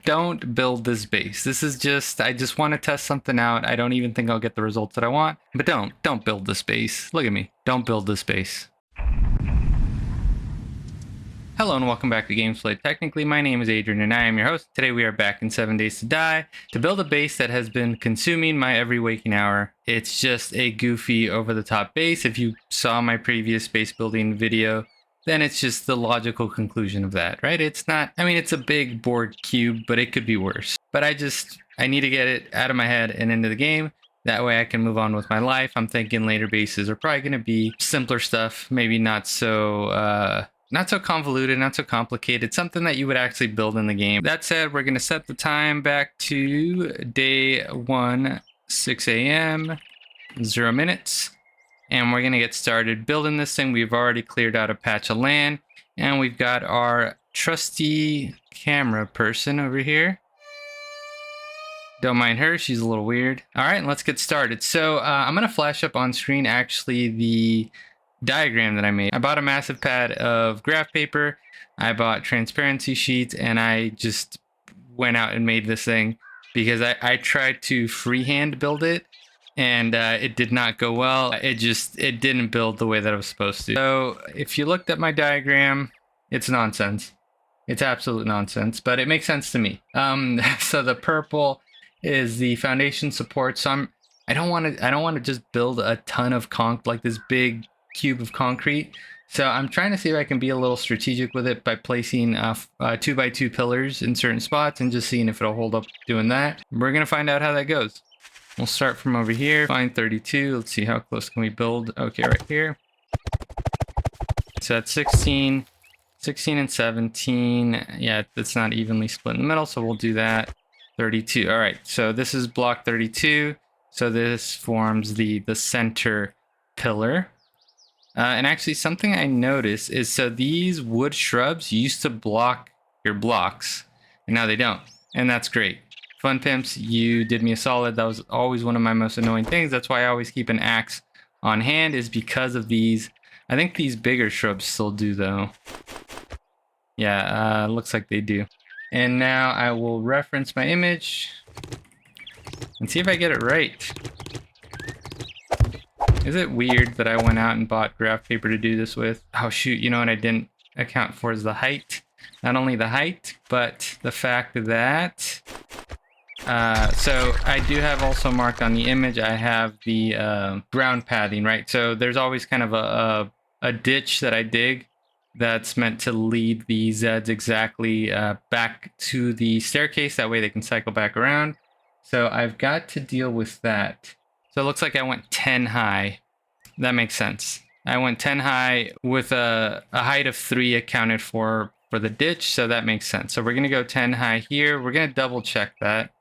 don't build this base. This is just, I just want to test something out. I don't even think I'll get the results that I want, but don't build this base. Look at me. Don't build this base. Hello and welcome back to Games Played Technically. My name is Adrian and I am your host. Today we are back in 7 Days to Die to build a base that has been consuming my every waking hour. It's just a goofy over-the-top base. If you saw my previous base building video, then it's just the logical conclusion of that, right? It's not, I mean, it's a big board cube, but it could be worse. But I need to get it out of my head and into the game. That way I can move on with my life. I'm thinking later bases are probably going to be simpler stuff, maybe not so convoluted, not so complicated, something that you would actually build in the game. That said, we're going to set the time back to day 1, 6 a.m., 0 minutes. And we're going to get started building this thing. We've already cleared out a patch of land. And we've got our trusty camera person over here. Don't mind her, she's a little weird. All right, let's get started. So I'm going to flash up on screen actually the diagram that I made. I bought a massive pad of graph paper. I bought transparency sheets, and I just went out and made this thing because I tried to freehand build it, and it did not go well. It didn't build the way that it was supposed to. So if you looked at my diagram, it's nonsense. It's absolute nonsense, but it makes sense to me. So the purple is the foundation support. So I don't want to just build a ton of like this big cube of concrete. So I'm trying to see if I can be a little strategic with it by placing 2x2 pillars in certain spots and just seeing if it'll hold up doing that. We're gonna find out how that goes. We'll start from over here, find 32. Let's see how close can we build. Okay, right here. So that's 16 and 17. Yeah, it's not evenly split in the middle, so we'll do that. 32. All right, so this is block 32. So this forms the center pillar. And actually something I noticed is, so these wood shrubs used to block your blocks, and now they don't. And that's great. Fun Pimps, you did me a solid. That was always one of my most annoying things. That's why I always keep an axe on hand, is because of these. I think these bigger shrubs still do though. Yeah, looks like they do. And now I will reference my image and see if I get it right. Is it weird that I went out and bought graph paper to do this with? Oh shoot, you know what I didn't account for is the height. Not only the height, but the fact that so I do have also marked on the image, I have the ground pathing, right? So there's always kind of a ditch that I dig that's meant to lead the Zeds exactly back to the staircase. That way they can cycle back around. So I've got to deal with that. So it looks like I went 10 high. That makes sense. I went 10 high with a height of 3 accounted for the ditch, so that makes sense. So we're going to go 10 high here. We're going to double check that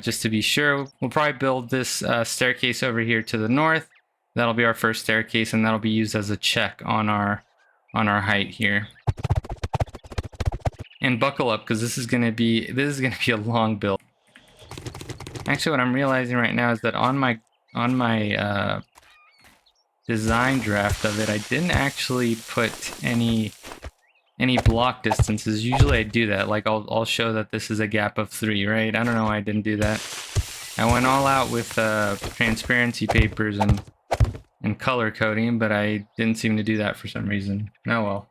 just to be sure. We'll probably build this staircase over here to the north. That'll be our first staircase, and that'll be used as a check on our height here. And buckle up, because this is going to be a long build. Actually, what I'm realizing right now is that on my design draft of it, I didn't actually put any block distances. Usually I do that. Like I'll show that this is a gap of 3, right? I don't know why I didn't do that. I went all out with transparency papers and color coding, but I didn't seem to do that for some reason. Oh well.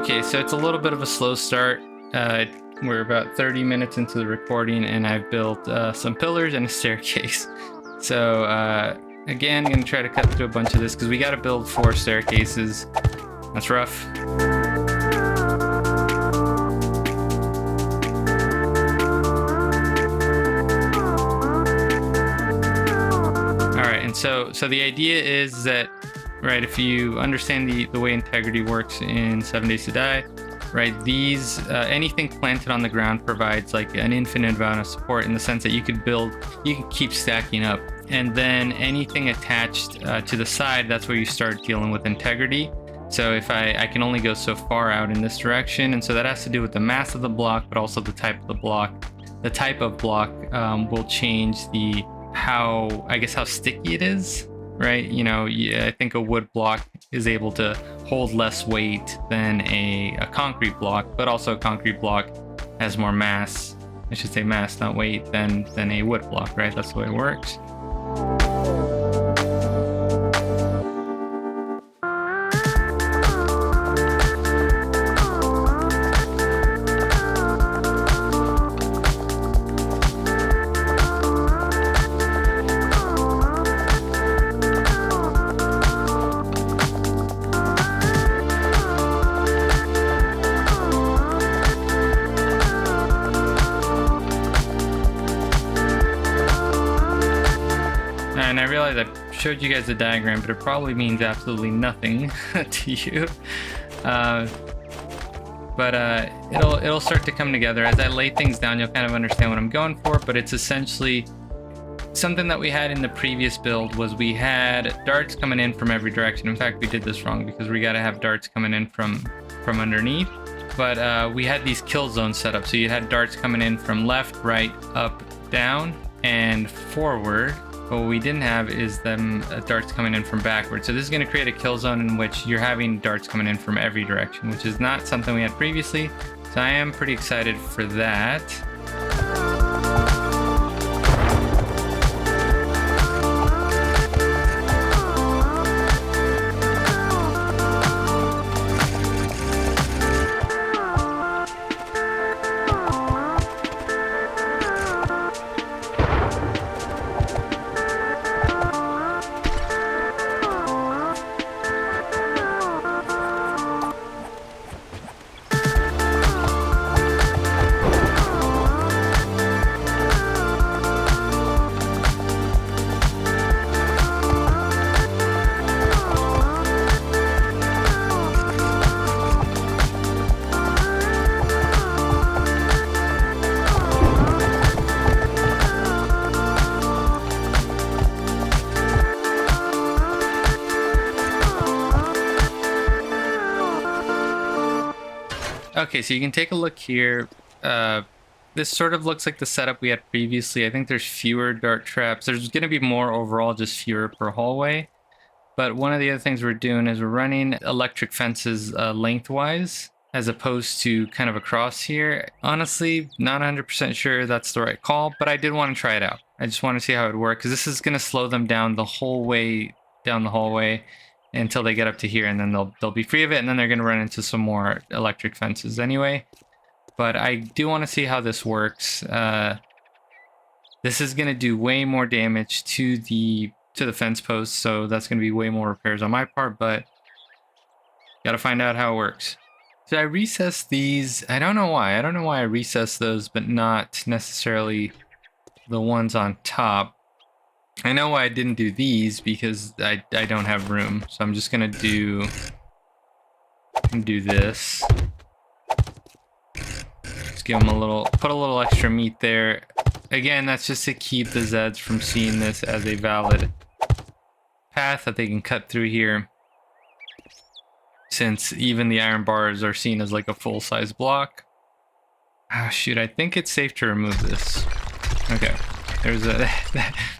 Okay, so it's a little bit of a slow start. We're about 30 minutes into the recording, and I've built some pillars and a staircase. So again, I'm gonna try to cut through a bunch of this because we got to build 4 staircases. That's rough. All right, and so the idea is that, right, if you understand the way integrity works in 7 Days to Die, right, these anything planted on the ground provides like an infinite amount of support, in the sense that you can keep stacking up, and then anything attached to the side, that's where you start dealing with integrity. So if I can only go so far out in this direction, and so that has to do with the mass of the block, but also the type of the block. The type of block will change how sticky it is, right? You know, I think a wood block is able to hold less weight than a concrete block, but also a concrete block has more mass. I should say mass, not weight, than a wood block, right? That's the way it works. And I realize I showed you guys the diagram, but it probably means absolutely nothing to you. It'll start to come together. As I lay things down, you'll kind of understand what I'm going for, but it's essentially something that we had in the previous build was we had darts coming in from every direction. In fact, we did this wrong because we got to have darts coming in from underneath. But we had these kill zones set up. So you had darts coming in from left, right, up, down, and forward. But what we didn't have is them darts coming in from backwards. So this is going to create a kill zone in which you're having darts coming in from every direction, which is not something we had previously. So I am pretty excited for that. Okay, so you can take a look here. This sort of looks like the setup we had previously. I think there's fewer dart traps. There's going to be more overall, just fewer per hallway. But one of the other things we're doing is we're running electric fences lengthwise as opposed to kind of across here. Honestly, not 100% sure that's the right call, but I did want to try it out. I just want to see how it would work because this is going to slow them down the whole way down the hallway until they get up to here, and then they'll be free of it, and then they're going to run into some more electric fences anyway. But I do want to see how this works. This is going to do way more damage to the fence posts, so that's going to be way more repairs on my part, but got to find out how it works. So I recessed these. I don't know why. I don't know why I recessed those, but not necessarily the ones on top. I know why I didn't do these, because I don't have room. So I'm just gonna do this. Just give them put a little extra meat there. Again, that's just to keep the Zeds from seeing this as a valid path that they can cut through here. Since even the iron bars are seen as like a full-size block. Ah, shoot, I think it's safe to remove this. Okay. There's a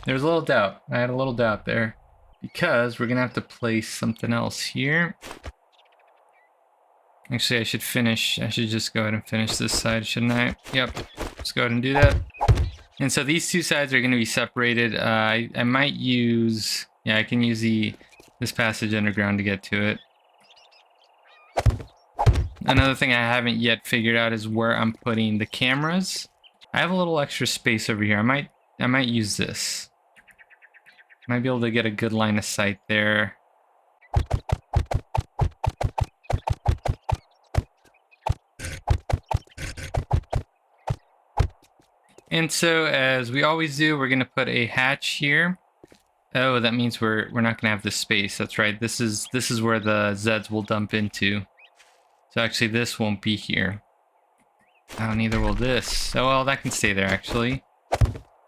little doubt. I had a little doubt there because we're gonna have to place something else here. Actually, I should just go ahead and finish this side, shouldn't I? Yep. Let's go ahead and do that. And so these two sides are gonna be separated. I might use, yeah, I can use this passage underground to get to it. Another thing I haven't yet figured out is where I'm putting the cameras. I have a little extra space over here. I might use this. Might be able to get a good line of sight there. And so, as we always do, we're going to put a hatch here. Oh, that means we're not going to have this space. That's right. This is where the Zeds will dump into. So actually, this won't be here. Oh, neither will this. Oh, well, that can stay there, actually.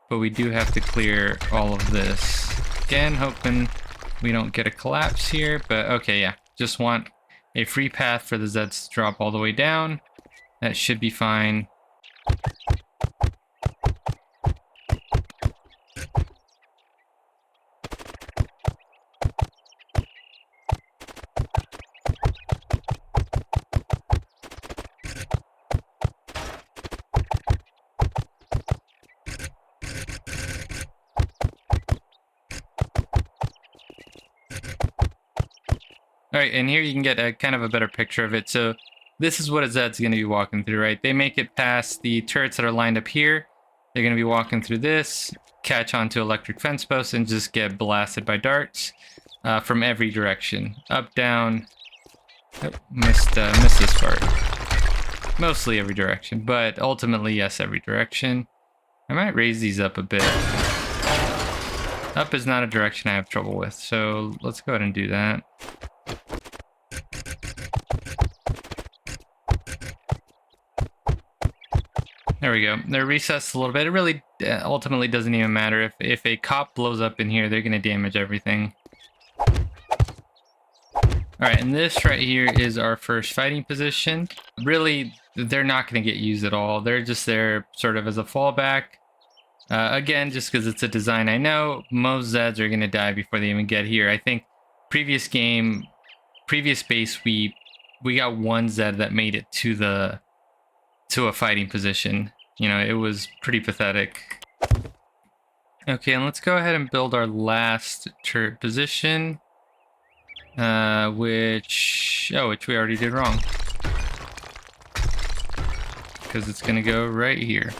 But we do have to clear all of this. Again, hoping we don't get a collapse here, but okay, yeah. Just want a free path for the Zeds to drop all the way down. That should be fine. All right, and here you can get a kind of a better picture of it. So this is what a Zed's going to be walking through, right? They make it past the turrets that are lined up here. They're going to be walking through this, catch onto electric fence posts, and just get blasted by darts from every direction. Up, down. Oh, missed this part. Mostly every direction, but ultimately, yes, every direction. I might raise these up a bit. Up is not a direction I have trouble with, so let's go ahead and do that. There we go. They're recessed a little bit. It really ultimately doesn't even matter. If a cop blows up in here, they're going to damage everything. Alright, and this right here is our first fighting position. Really, they're not going to get used at all. They're just there sort of as a fallback. Again, just because it's a design I know, most Zeds are going to die before they even get here. I think previous base, we got one Zed that made it to a fighting position. You know, it was pretty pathetic. Okay, and let's go ahead and build our last turret position. Which we already did wrong. Because it's gonna go right here.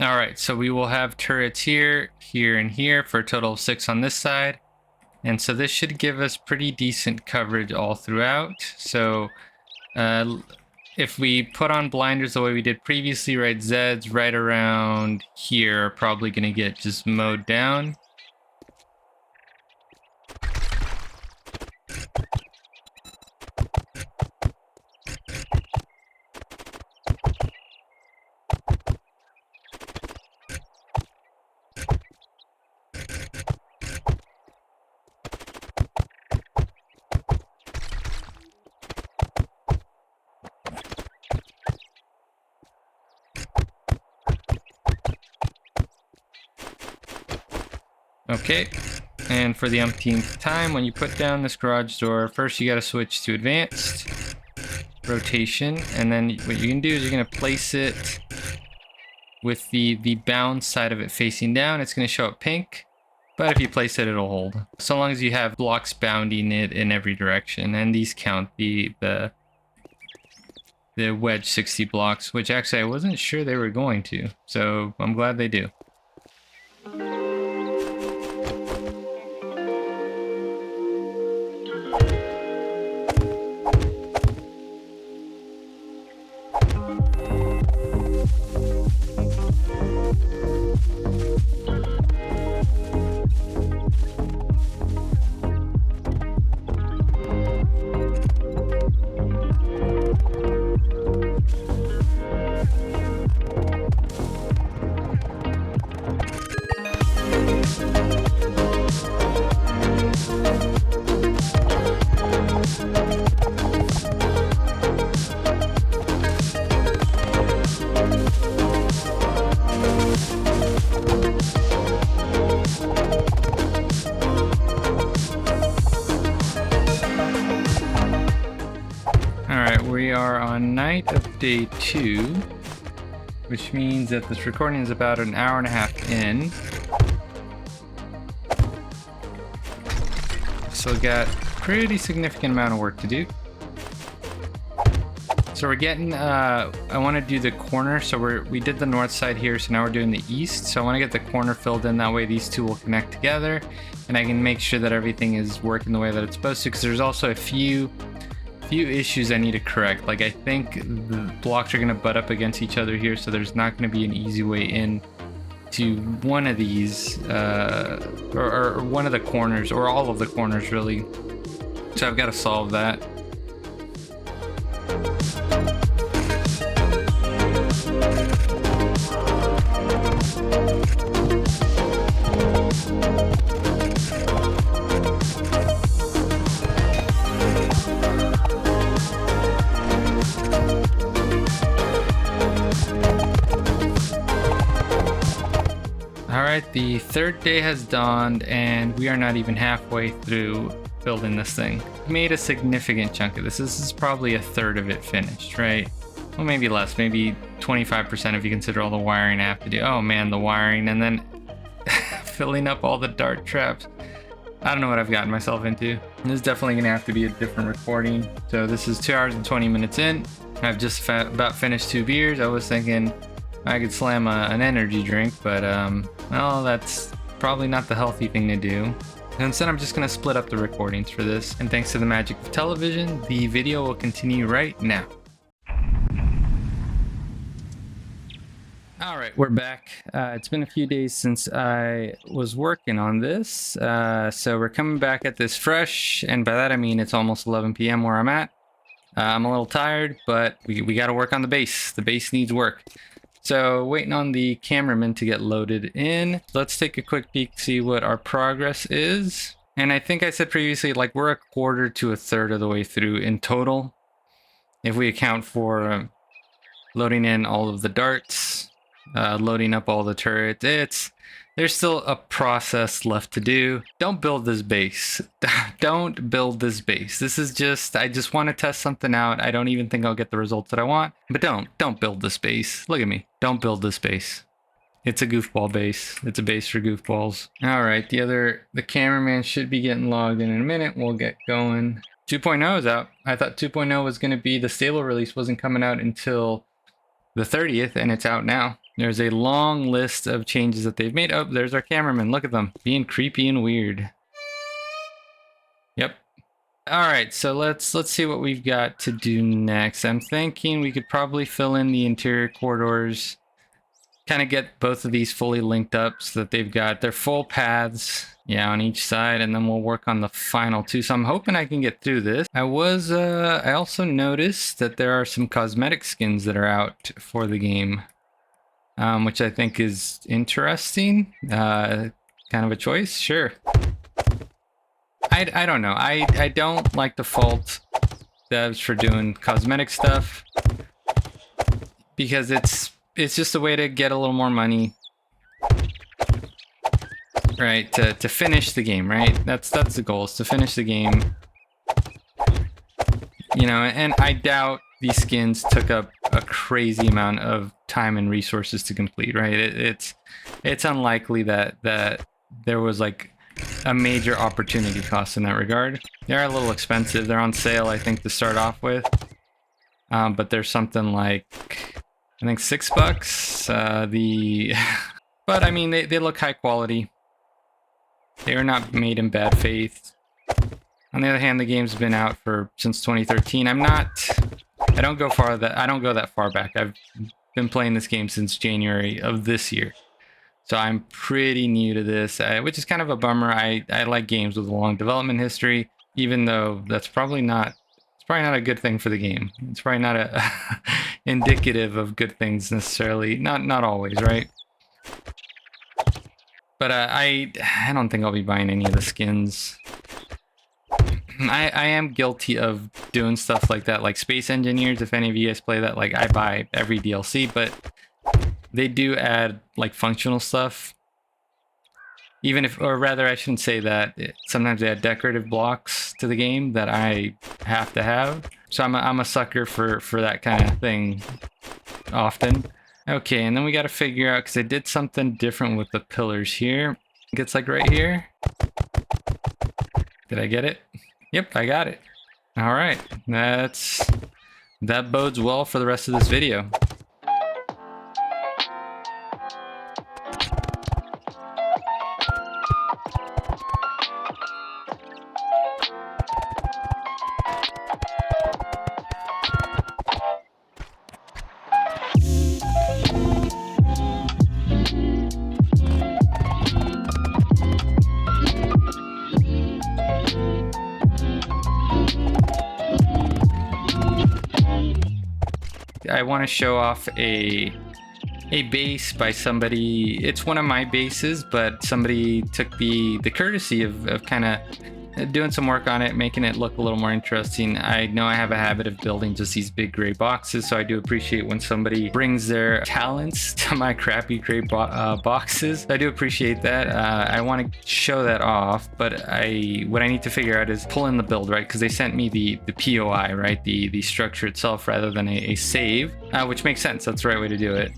All right, so we will have turrets here, here, and here for a total of 6 on this side. And so this should give us pretty decent coverage all throughout. So if we put on blinders the way we did previously, right, Zeds right around here are probably going to get just mowed down. Okay, and for the umpteenth time, when you put down this garage door, first you got to switch to advanced rotation, and then what you can do is you're going to place it with the bound side of it facing down. It's going to show up pink, but if you place it, it'll hold. So long as you have blocks bounding it in every direction, and these count the wedge 60 blocks, which actually I wasn't sure they were going to, so I'm glad they do. We are on night of day 2, which means that this recording is about an hour and a half in. So we got a pretty significant amount of work to do. So we're getting, I want to do the corner. So we did the north side here. So now we're doing the east. So I want to get the corner filled in. That way these two will connect together. And I can make sure that everything is working the way that it's supposed to. Because there's also a few issues I need to correct. Like I think the blocks are going to butt up against each other here. So there's not going to be an easy way in to one of these, or one of the corners, or all of the corners really. So I've got to solve that. Alright, the third day has dawned and we are not even halfway through building this thing. Made a significant chunk of this. This is probably a third of it finished, right? Well, maybe less, maybe 25% if you consider all the wiring I have to do. Oh man, the wiring, and then filling up all the dart traps. I don't know what I've gotten myself into. This is definitely gonna have to be a different recording. So this is 2 hours and 20 minutes in. I've just about finished 2 beers. I was thinking I could slam an energy drink, but well, that's probably not the healthy thing to do. And instead, I'm just gonna split up the recordings for this. And thanks to the magic of television, the video will continue right now. All right, we're back. It's been a few days since I was working on this. So we're coming back at this fresh, and by that I mean it's almost 11 p.m. where I'm at. I'm a little tired, but we gotta work on the base. The base needs work. So waiting on the cameraman to get loaded in. Let's take a quick peek, see what our progress is. And I think I said previously, like we're a quarter to a third of the way through in total. If we account for loading in all of the darts, loading up all the turrets, there's still a process left to do. Don't build this base. Don't build this base. This is just, I just want to test something out. I don't even think I'll get the results that I want, but don't build this base. Look at me. Don't build this base. It's a goofball base. It's a base for goofballs. All right, the cameraman should be getting logged in a minute. We'll get going. 2.0 is out. I thought 2.0 was going to be, the stable release wasn't coming out until the 30th, and it's out now. There's a long list of changes that they've made. Oh, there's our cameraman. Look at them, being creepy and weird. Yep. All right, so let's see what we've got to do next. I'm thinking we could probably fill in the interior corridors, kind of get both of these fully linked up so that they've got their full paths, yeah, on each side, and then we'll work on the final two. So I'm hoping I can get through this. I also noticed that there are some cosmetic skins that are out for the game, which I think is interesting. Kind of a choice, sure. I don't know. I don't like to fault devs for doing cosmetic stuff because it's just a way to get a little more money, right? To finish the game, right? That's the goal, is to finish the game. You know, and I doubt these skins took up a crazy amount of time and resources to complete, right? It's unlikely that there was like a major opportunity cost in that regard. They're a little expensive. They're on sale, I think, to start off with. But there's something like, I think $6. But I mean, they look high quality. They are not made in bad faith. On the other hand, the game's been out since 2013. I don't go that far back. I've been playing this game since January of this year. So I'm pretty new to this, which is kind of a bummer. I like games with a long development history, even though it's probably not a good thing for the game. It's probably not indicative of good things necessarily. Not always, right? But I don't think I'll be buying any of the skins. I am guilty of doing stuff like that, like Space Engineers. If any of you guys play that, like I buy every DLC, but they do add like functional stuff. Or rather, I shouldn't say that. Sometimes they add decorative blocks to the game that I have to have. So I'm a sucker for that kind of thing often. Okay, and then we got to figure out, because I did something different with the pillars here. It's like right here. Did I get it? Yep, I got it. All right, that's that bodes well for the rest of this video. I want to show off a base by somebody. It's one of my bases, but somebody took the courtesy of kind of doing some work on it, making it look a little more interesting. I know I have a habit of building just these big gray boxes, so I do appreciate when somebody brings their talents to my crappy gray boxes. I do appreciate that. I want to show that off, but what I need to figure out is pull in the build, right? Because they sent me the POI, right? The structure itself rather than a save, which makes sense. That's the right way to do it.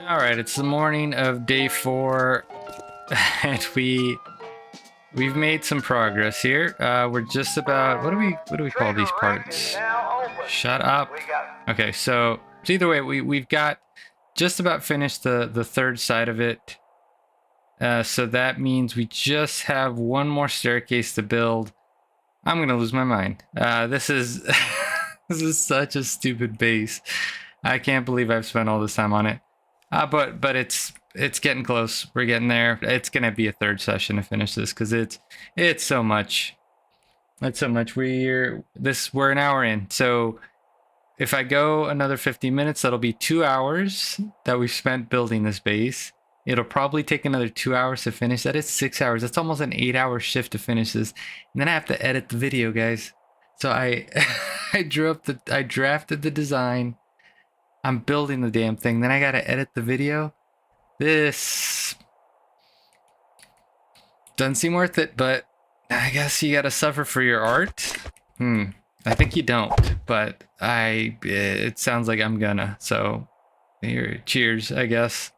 All right, it's the morning of day 4, and we've made some progress here. We're just about, what do we call these parts? Shut up. Okay, so either way, we've got just about finished the third side of it. So that means we just have one more staircase to build. I'm gonna lose my mind. This is this is such a stupid base. I can't believe I've spent all this time on it. But it's getting close. We're getting there. It's gonna be a third session to finish this because it's so much. It's so much. We're an hour in. So if I go another 50 minutes, that'll be 2 hours that we've spent building this base. It'll probably take another 2 hours to finish that. It's 6 hours. That's almost an 8-hour shift to finish this. And then I have to edit the video, guys. So I drafted the design. I'm building the damn thing. Then I gotta edit the video. This doesn't seem worth it, but I guess you gotta suffer for your art. I think you don't, but it sounds like I'm gonna. So here, cheers, I guess.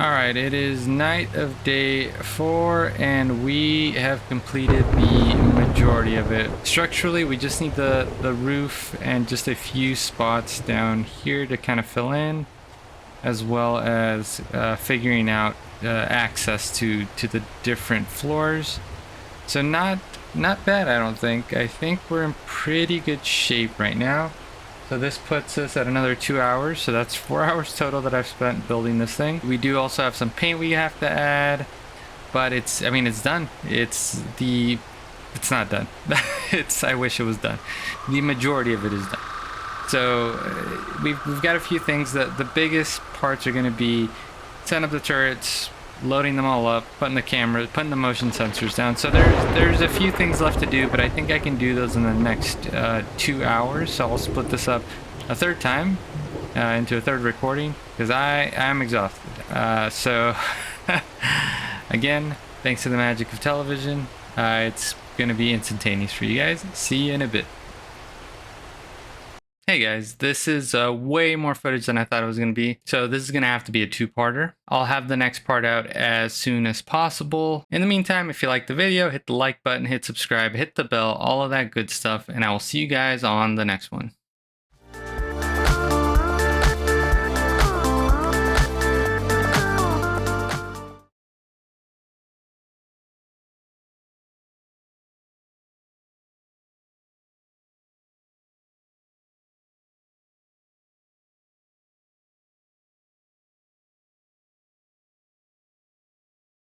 Alright, it is night of day 4 and we have completed the majority of it. Structurally, we just need the roof and just a few spots down here to kind of fill in, as well as figuring out access to the different floors. So not not bad, I don't think. I think we're in pretty good shape right now. So this puts us at another 2 hours. So that's 4 hours total that I've spent building this thing. We do also have some paint we have to add, but I mean, it's done. It's not done. I wish it was done. The majority of it is done. So we've got a few things. That the biggest parts are going to be setting up the turrets, loading them all up, putting the camera, putting the motion sensors down. So there's a few things left to do, but I think I can do those in the next 2 hours. So I'll split this up a third time into a third recording because I'm exhausted. So again, thanks to the magic of television, it's gonna be instantaneous for you guys. See you in a bit. Hey guys, this is way more footage than I thought it was going to be. So this is going to have to be a two-parter. I'll have the next part out as soon as possible. In the meantime, if you like the video, hit the like button, hit subscribe, hit the bell, all of that good stuff, and I will see you guys on the next one.